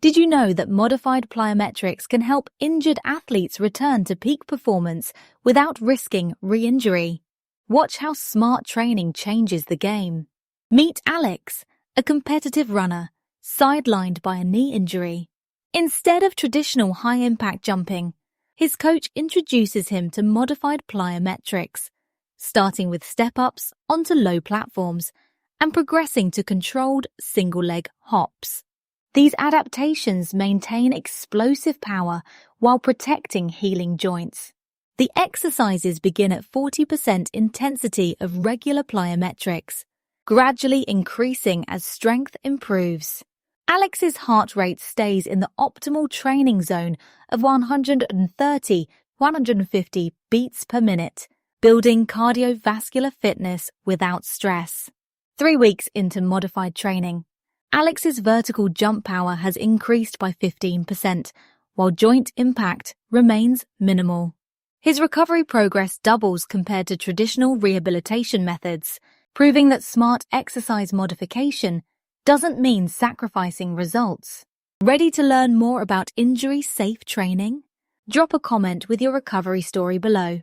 Did you know that modified plyometrics can help injured athletes return to peak performance without risking re-injury? Watch how smart training changes the game. Meet Alex, a competitive runner, sidelined by a knee injury. Instead of traditional high-impact jumping, his coach introduces him to modified plyometrics, starting with step-ups onto low platforms and progressing to controlled single-leg hops. These adaptations maintain explosive power while protecting healing joints. The exercises begin at 40% intensity of regular plyometrics, gradually increasing as strength improves. Alex's heart rate stays in the optimal training zone of 130-150 beats per minute, building cardiovascular fitness without stress. 3 weeks into modified training, Alex's vertical jump power has increased by 15%, while joint impact remains minimal. His recovery progress doubles compared to traditional rehabilitation methods, proving that smart exercise modification doesn't mean sacrificing results. Ready to learn more about injury-safe training? Drop a comment with your recovery story below.